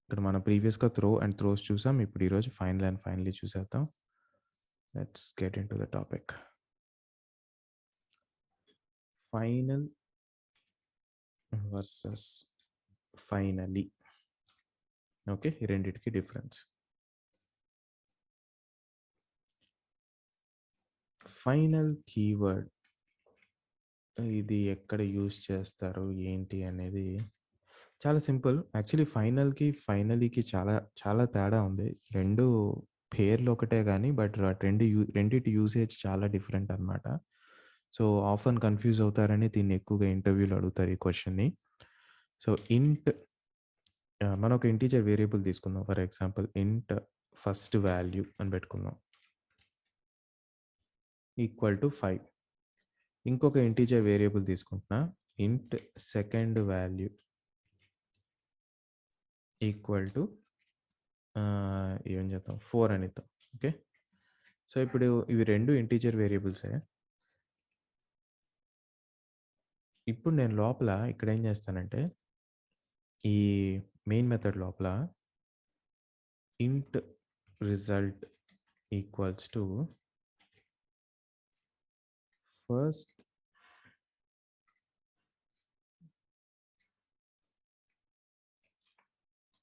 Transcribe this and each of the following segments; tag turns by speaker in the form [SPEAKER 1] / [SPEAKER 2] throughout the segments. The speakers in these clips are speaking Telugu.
[SPEAKER 1] ఇక్కడ మనం ప్రీవియస్‌గా త్రో అండ్ త్రోస్ చూసాం. ఇప్పుడు ఈరోజు ఫైనల్ అండ్ ఫైనలీ చూసేద్దాం. Let's get into the topic. Final versus finally. Okay. ఈ రెండిటికి డిఫరెన్స్. ఫైనల్ కీవర్డ్ ఇది ఎక్కడ యూజ్ చేస్తారు ఏంటి అనేది చాలా సింపుల్. యాక్చువల్లీ ఫైనల్‌కి, ఫైనలీకి చాలా చాలా తేడా ఉంది. 2 పేర్లు ఒకటే గానీ బట్ రెండిటి యూసేజ్ చాలా డిఫరెంట్ అనమాట. సో, ఆఫెన్ కన్‌ఫ్యూజ్ అవుతారని దీన్ని ఎక్కువగా ఇంటర్వ్యూలో అడుగుతారు ఈ క్వెషన్‌ని. సో, మనం ఒక ఇంటిజర్ వేరియబుల్ తీసుకుందాం. ఫర్ ఎగ్జాంపుల్ ఇంట్ ఫస్ట్ వాల్యూ అని పెట్టుకుందాం. Equal to 5. ఇంకొక ఇంటిజర్ వేరియబుల్ తీసుకుంటున్నా. ఇంట్ సెకండ్ వాల్యూ ఈక్వల్ టు ఏం చేద్దాం 4 అని ఇద్దాం. ఓకే. సో, ఇప్పుడు ఇవి 2 ఇంటిజర్ వేరియబుల్సే. ఇప్పుడు నేను లోపల ఇక్కడ ఏం చేస్తానంటే ఈ మెయిన్ మెథడ్ లోపల ఇంట్ result equals to first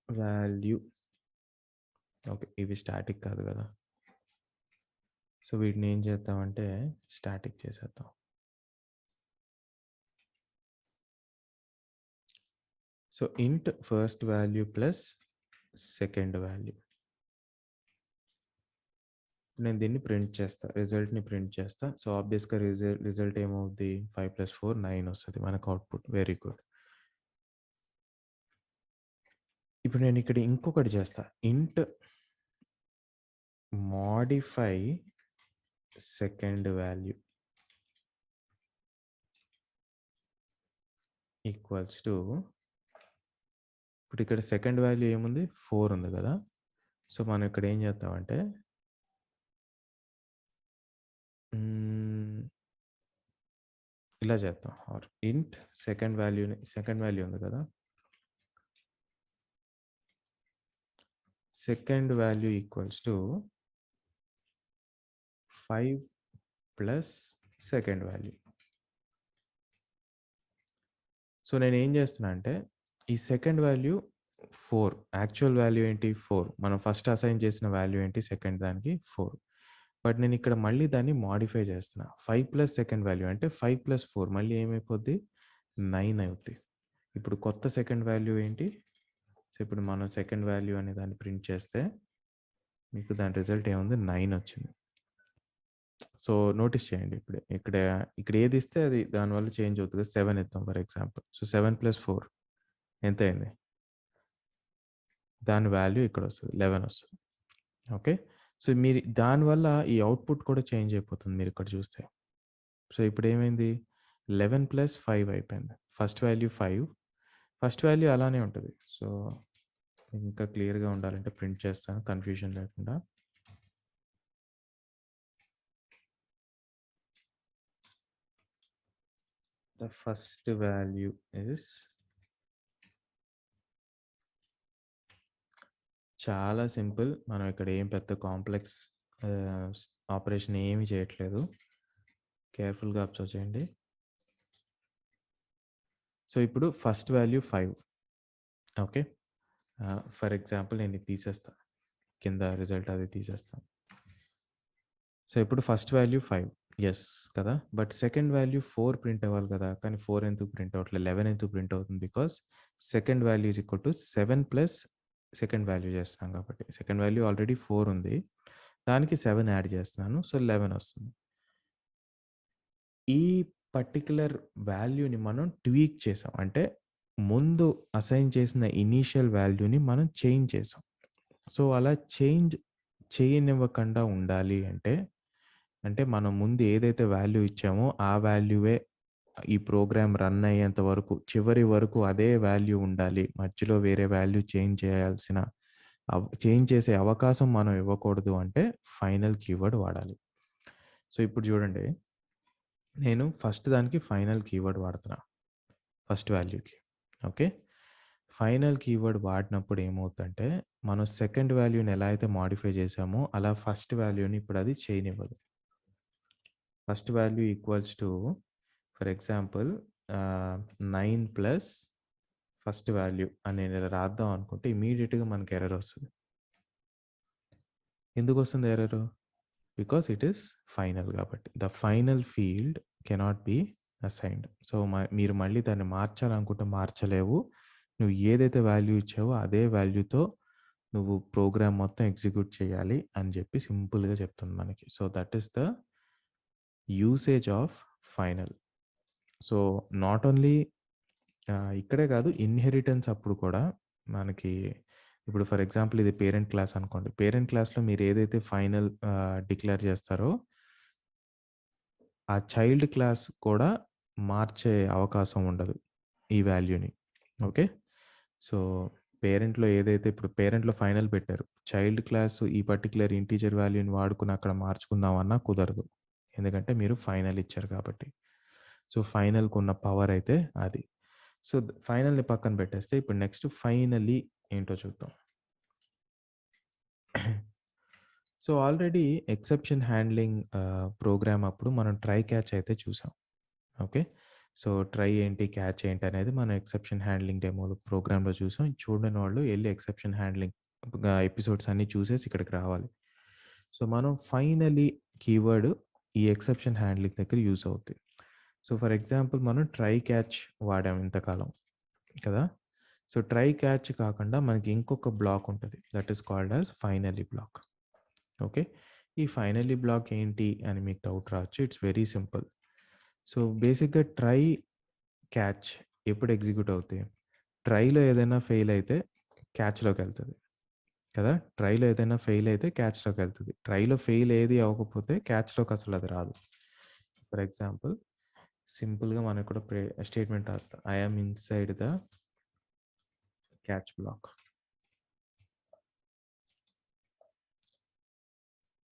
[SPEAKER 1] value. Okay. ఇవి స్టాటిక్ కాదు కదా. సో, వీటిని ఏం చేద్దామంటే స్టాటిక్ చేసేద్దాం. సో, ఇంట్ first value plus second value. నేను దీన్ని ప్రింట్ చేస్తా. రిజల్ట్‌ని ప్రింట్ చేస్తా. సో, ఆబ్వియస్‌గా రిజల్ట్ ఏమవుద్ది 5 + 4 9 వస్తది మనకు అవుట్‌పుట్. Very good. ఇప్పుడు నేను ఇక్కడ ఇంకొకటి చేస్తా. ఇంట్ modify second value equals to ఇప్పుడు ఇక్కడ సెకండ్ వాల్యూ ఏముంది 4 ఉంది కదా. సో, మనం ఇక్కడ ఏం చేద్దామంటే ఇలా చేద్దాం. ఆర్ ఇంట్ సెకండ్ వాల్యూ ఉంది కదా. Second value equals to 5 plus second value. So, నేనేం చేస్తున్నా అంటే ఈ సెకండ్ వాల్యూ 4. యాక్చువల్ వాల్యూ ఏంటి 4. మనం ఫస్ట్ అసైన్ చేసిన వాల్యూ ఏంటి సెకండ్ దానికి 4. బట్ నేను ఇక్కడ మళ్ళీ దాన్ని మోడిఫై చేస్తున్నా. 5 ప్లస్ సెకండ్ వాల్యూ అంటే 5 + 4 మళ్ళీ ఏమైపోద్ది 9 అవుద్ది. ఇప్పుడు కొత్త సెకండ్ వాల్యూ ఏంటి? సో, ఇప్పుడు మనం సెకండ్ వాల్యూ అనే దాన్ని ప్రింట్ చేస్తే మీకు దాని రిజల్ట్ ఏముంది 9 వచ్చింది. సో, నోటీస్ చేయండి ఇక్కడ ఏది ఇస్తే అది దానివల్ల చేంజ్ అవుతది. 7 ఇద్దాం ఫర్ ఎగ్జాంపుల్. సో, 7 + 4 ఎంతయింది? దాని వాల్యూ ఇక్కడొస్తది. 11 వస్తది. ఓకే. సో, మీరు దానివల్ల ఈ అవుట్‌పుట్ కూడా చేంజ్ అయిపోతుంది మీరిక్కడ చూస్తే. సో, ఇప్పుడేమైంది 11 + 5 అయిపోయింది. First value 5. ఫస్ట్ వాల్యూ అలానే ఉంటది. సో, ఇంకా క్లియర్‌గా ఉండాలంటే ప్రింట్ చేస్తాను కన్‌ఫ్యూజన్ లేకుండా. The first value is చాలా సింపుల్. మనం ఇక్కడ ఏం పెద్ద కాంప్లెక్స్ ఆపరేషన్ ఏమి చేయట్లేదు. కేర్‌ఫుల్‌గా అబ్జర్వ్ చేయండి. సో, ఇప్పుడు first value 5. Okay. For example నేను ఇది తీసేస్తా. కింద రిజల్ట్ అది తీసేస్తాను. సో, ఇప్పుడు ఫస్ట్ వాల్యూ 5. యెస్ కదా. బట్ సెకండ్ వాల్యూ 4 ప్రింట్ అవ్వాలి కదా. కానీ 4 ఎందుకు ప్రింట్ అవ్వట్లేదు? 11 ఎందుకు ప్రింట్ అవుతుంది? Because second value is equal to 7 plus second value చేస్తున్నాం కాబట్టి. సెకండ్ వాల్యూ ఆల్రెడీ 4 ఉంది. దానికి 7 యాడ్ చేస్తున్నాను. సో, 11 వస్తుంది. ఈ పర్టిక్యులర్ వాల్యూని మనం ట్వీక్ చేసాం. అంటే ముందు అసైన్ చేసిన ఇనీషియల్ వాల్యూని మనం చేంజ్ చేసాం. సో, అలా చేంజ్ చేయనివ్వకుండా ఉండాలి అంటే మనం ముందు ఏదైతే వాల్యూ ఇచ్చామో ఆ వాల్యూవే ఈ ప్రోగ్రామ్ రన్ అయ్యేంత వరకు చివరి వరకు అదే వాల్యూ ఉండాలి. మధ్యలో వేరే వాల్యూ చేంజ్ చేసే అవకాశం మనం ఇవ్వకూడదు అంటే ఫైనల్ కీవర్డ్ వాడాలి. సో, ఇప్పుడు చూడండి. నేను ఫస్ట్ దానికి ఫైనల్ కీవర్డ్ వాడుతున్నా. ఫస్ట్ వాల్యూకి. ఓకే. ఫైనల్ కీవర్డ్ వాడినప్పుడు ఏమవుద్దంటే, మనం సెకండ్ వాల్యూని ఎలా అయితే మోడిఫై చేసామో, అలా ఫస్ట్ వాల్యూని ఇప్పుడు అది చేయనివ్వదు. First value equals to for example 9 plus first value అని నేను ఇలా రాద్దాం అనుకుంటే ఇమ్మీడియేట్‌గా మనకి ఎర్రర్ వస్తది. ఎందుకొస్తుంది error? Because it is final కాబట్టి. The final field cannot be assigned. So, మీరు మళ్ళీ దాన్ని మార్చాలనుకుంటే మార్చలేవు. నువ్వు ఏదైతే వాల్యూ ఇచ్చావో అదే వాల్యూతో నువ్వు ప్రోగ్రామ్ మొత్తం ఎగ్జిక్యూట్ చేయాలి అని చెప్పి సింపుల్‌గా చెప్తుంది మనకి. So, that is the usage of final. So, not only ఇక్కడే కాదు ఇన్‌హెరిటెన్స్ అప్పుడు కూడా మనకి ఇప్పుడు ఫర్ ఎగ్జాంపుల్ ఇది పేరెంట్ క్లాస్ అనుకోండి. పేరెంట్ క్లాస్‌లో మీరు ఏదైతే ఫైనల్ డిక్లేర్ చేస్తారో ఆ చైల్డ్ క్లాస్ కూడా మార్చే అవకాశం ఉండదు ఈ వాల్యూని. ఓకే. సో, పేరెంట్‌లో ఏదైతే ఇప్పుడు పేరెంట్‌లో ఫైనల్ పెట్టారు. చైల్డ్ క్లాస్ ఈ పర్టిక్యులర్ ఇంటిజర్ వాల్యూని వాడుకొని అక్కడ మార్చుకుందామన్నా కుదరదు. ఎందుకంటే మీరు ఫైనల్ ఇచ్చారు కాబట్టి. సో, ఫైనల్‌కున్న పవర్ అయితే అది. సో, ఫైనల్‌ని పక్కన పెట్టేస్తే ఇప్పుడు నెక్స్ట్ ఫైనల్లీ ఏంటో చూద్దాం. So, already exception handling program అప్పుడు మనం ట్రై క్యాచ్ అయితే చూసాం. ఓకే. సో, ట్రై ఏంటి, క్యాచ్ ఏంటి అనేది మనం ఎక్సెప్షన్ హ్యాండ్లింగ్ డెమోలో ప్రోగ్రామ్‌లో చూసాం. చూడని వాళ్ళు ఎళ్లి ఎక్సెప్షన్ హ్యాండ్లింగ్ ఎపిసోడ్స్ అన్నీ చూసేసి ఇక్కడికి రావాలి. సో, మనం ఫైనల్లీ కీవర్డ్ ఈ ఎక్సెప్షన్ హ్యాండ్లింగ్ దగ్గర యూజ్ అవుద్ది. సో, ఫర్ ఎగ్జాంపుల్ మనం ట్రై క్యాచ్ వాడాం ఇంతకాలం కదా! సో, ట్రై క్యాచ్ కాకుండా మనకి ఇంకొక బ్లాక్ ఉంటది. That is called as finally block. Okay. ఈ ఫైనల్లీ బ్లాక్ ఏంటి అని మీకు డౌట్ రావచ్చు. It's very simple. సో, బేసిక్‌గా ట్రై, క్యాచ్ ఎప్పుడు ఎగ్జిక్యూట్ అవుతాయి? ట్రైలో ఏదైనా ఫెయిల్ అయితే క్యాచ్‌లోకెళ్తది కదా! ట్రైలో ఏదైనా ఫెయిల్ అయితే క్యాచ్‌లోకెళ్తది. ట్రైలో ఫెయిల్ ఏది అవ్వకపోతే క్యాచ్‌లోకి అసలు అది రాదు. ఫర్ ఎగ్జాంపుల్ సింపుల్‌గా మనం ఇక్కడ స్టేట్మెంట్ రాస్తా. I am inside the catch block.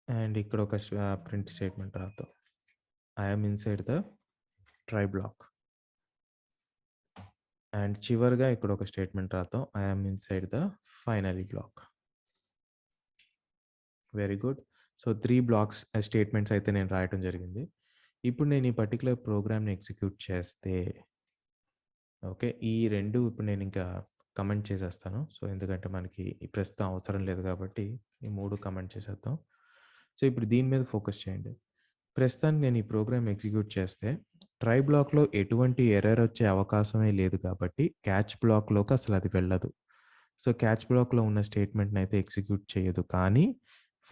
[SPEAKER 1] And ఇక్కడ ఒక ప్రింట్ స్టేట్మెంట్ రాద్దాం. I am inside the try block. And చివరగా ఇక్కడ ఒక స్టేట్మెంట్ రాద్దాం. I am inside the finally block. Very good. So, 3 blocks statements అయితే నేను రాయటం జరిగింది. ఇప్పుడు నేను ఈ పర్టిక్యులర్ ప్రోగ్రామ్‌ని ఎగ్జిక్యూట్ చేస్తే ఓకే. ఈ 2 ఇప్పుడు నేనింకా కమెంట్ చేసేస్తాను. సో, ఎందుకంటే మనకి ఈ ప్రస్తుతం అవసరం లేదు కాబట్టి ఈ 3 కమెంట్ చేసేద్దాం. సో, ఇప్పుడు దీని మీద ఫోకస్ చేయండి. ప్రస్తుతానికి నేను ఈ ప్రోగ్రామ్ ఎగ్జిక్యూట్ చేస్తే ట్రై బ్లాక్‌లో ఎటువంటి ఎర్రర్ వచ్చే అవకాశమే లేదు కాబట్టి క్యాచ్ బ్లాక్‌లోకి అసలు అది వెళ్ళదు. సో, క్యాచ్ బ్లాక్‌లో ఉన్న స్టేట్మెంట్‌ని అయితే ఎగ్జిక్యూట్ చేయదు. కానీ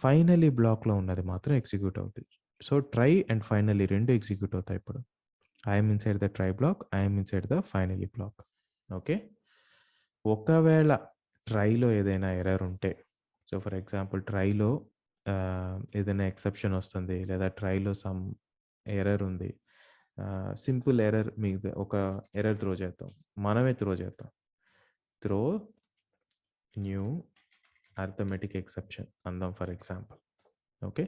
[SPEAKER 1] ఫైనల్లీ బ్లాక్‌లో ఉన్నది మాత్రం ఎగ్జిక్యూట్ అవుద్ది. So, try and finally 2 execute అవుతాయి ఇప్పుడు. I am inside the try block. I am inside the finally block. Okay. ఒకవేళ ట్రైలో ఏదైనా ఎర్రర్ ఉంటే సో, ఫర్ ఎగ్జాంపుల్ ట్రైలో ఏదైనా ఎక్సెప్షన్ వస్తుంది. లేదా ట్రైలో సమ్ ఎర్రర్ ఉంది. సింపుల్ ఎర్రర్ మీద ఒక ఎర్రర్ త్రో చేద్దాం. మనమే త్రో చేద్దాం. త్రో న్యూ అర్థమెటిక్ ఎక్సెప్షన్ అందాం ఫర్ ఎగ్జాంపుల్. ఓకే.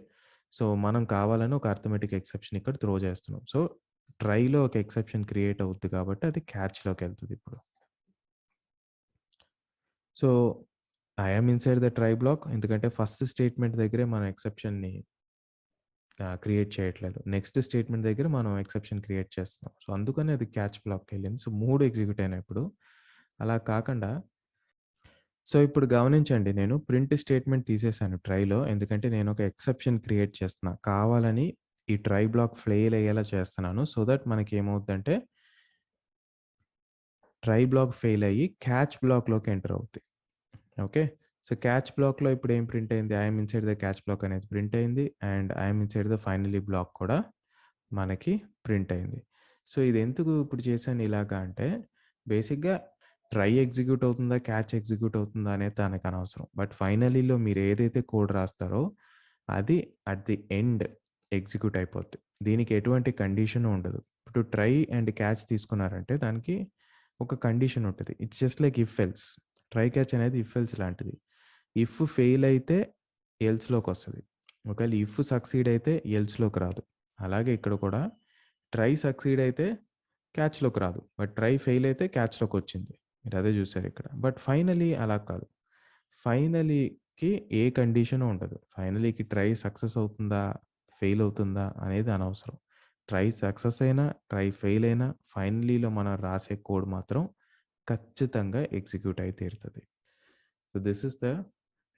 [SPEAKER 1] సో, మనం కావాలని ఒక అర్థమెటిక్ ఎక్సెప్షన్ ఇక్కడ త్రో చేస్తున్నాం. సో, ట్రైలో ఒక ఎక్సెప్షన్ క్రియేట్ అవుద్ది కాబట్టి అది క్యాచ్‌లోకెళ్తది ఇప్పుడు. So, I am inside the try block ఎందుకంటే ఫస్ట్ స్టేట్మెంట్ దగ్గరే మనం ఎక్సెప్షన్‌ని క్రియేట్ చేయట్లేదు. నెక్స్ట్ స్టేట్మెంట్ దగ్గర మనం ఎక్సెప్షన్ క్రియేట్ చేస్తున్నాం. సో, అందుకని అది క్యాచ్ బ్లాక్‌కెళ్ళింది. సో, 3 ఎగ్జిక్యూట్ అయినాయి ఇప్పుడు. అలా కాకుండా సో, ఇప్పుడు గమనించండి నేను ప్రింట్ స్టేట్మెంట్ తీసేసాను ట్రైలో. ఎందుకంటే నేను ఒక ఎక్సెప్షన్ క్రియేట్ చేస్తున్నా. కావాలని ఈ ట్రై బ్లాక్ ఫెయిల్ అయ్యేలా చేస్తున్నాను. సో దట్ మనకేమవుద్దంటే ట్రై బ్లాక్ ఫెయిల్ అయ్యి క్యాచ్ బ్లాక్‌లోకి ఎంటర్ అవుద్ది. ఓకే. సో, క్యాచ్ బ్లాక్‌లో ఇప్పుడు ఏం ప్రింట్ అయింది? I am inside the catch block అనేది ప్రింట్ అయింది. And I am inside the finally block కూడా మనకి ప్రింట్ అయింది. సో, ఇది ఎందుకు ఇప్పుడు చేశాను ఇలాగా అంటే బేసిక్‌గా ట్రై ఎగ్జిక్యూట్ అవుతుందా? క్యాచ్ ఎగ్జిక్యూట్ అవుతుందా? అనేది దానికి అనవసరం. బట్ ఫైనలీలో మీరు ఏదైతే కోడ్ రాస్తారో అది అట్ ది ఎండ్ ఎగ్జిక్యూట్ అయిపోద్ది. దీనికి ఎటువంటి కండిషను ఉండదు. ఇప్పుడు ట్రై అండ్ క్యాచ్ తీసుకున్నారంటే దానికి ఒక కండిషన్ ఉంటది. It's just like if else. Try catch అనేది ఇఫ్ ఎల్స్ లాంటిది. ఇఫ్ ఫెయిల్ అయితే ఎల్స్‌లోకొస్తది. ఒకవేళ ఇఫ్ సక్సీడ్ అయితే ఎల్స్‌లోకి రాదు. అలాగే ఇక్కడ కూడా ట్రై సక్సీడ్ అయితే క్యాచ్‌లోకి రాదు. బట్ ట్రై ఫెయిల్ అయితే క్యాచ్‌లోకొచ్చింది. మీరదే జూసారిక్కడ. బట్ ఫైనలీ అలా కాదు. ఫైనలీకి ఏ కండిషను ఉండదు. ఫైనలీకి ట్రై సక్సెస్ అవుతుందా? ఫెయిల్ అవుతుందా? అనేది అనవసరం. ట్రై సక్సెస్ అయినా, ట్రై ఫెయిల్ అయినా ఫైనలీలో మనం రాసే కోడ్ మాత్రం ఖచ్చితంగా ఎగ్జిక్యూట్ అయి తీరుతది. So, this is the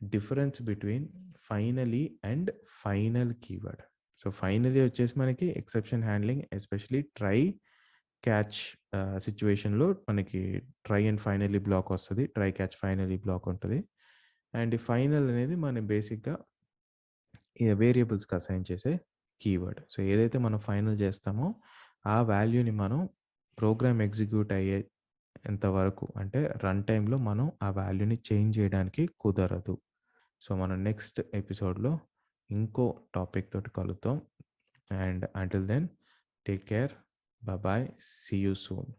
[SPEAKER 1] difference between finally and final keyword. So, finally వచ్చేసి మనకి exception handling especially try, catch సిట్యుయేషన్‌లో మనకి ట్రై అండ్ ఫైనల్లీ బ్లాక్ వస్తది. ట్రై, క్యాచ్, ఫైనల్లీ బ్లాక్ ఉంటది. అండ్ ఈ ఫైనల్ అనేది మనం బేసిక్‌గా ఈ వేరియబుల్స్‌కి అసైన్ చేసే కీవర్డ్. సో, ఏదైతే మనం ఫైనల్ చేస్తామో ఆ వాల్యూని మనం ప్రోగ్రామ్ ఎగ్జిక్యూట్ అయ్యేంత వరకు అంటే రన్ టైమ్‌లో మనం ఆ వాల్యూని చేంజ్ చేయడానికి కుదరదు. సో, మనం నెక్స్ట్ ఎపిసోడ్‌లో ఇంకో టాపిక్ తోటి కలుద్దాం. And until then take care. Bye. See you soon.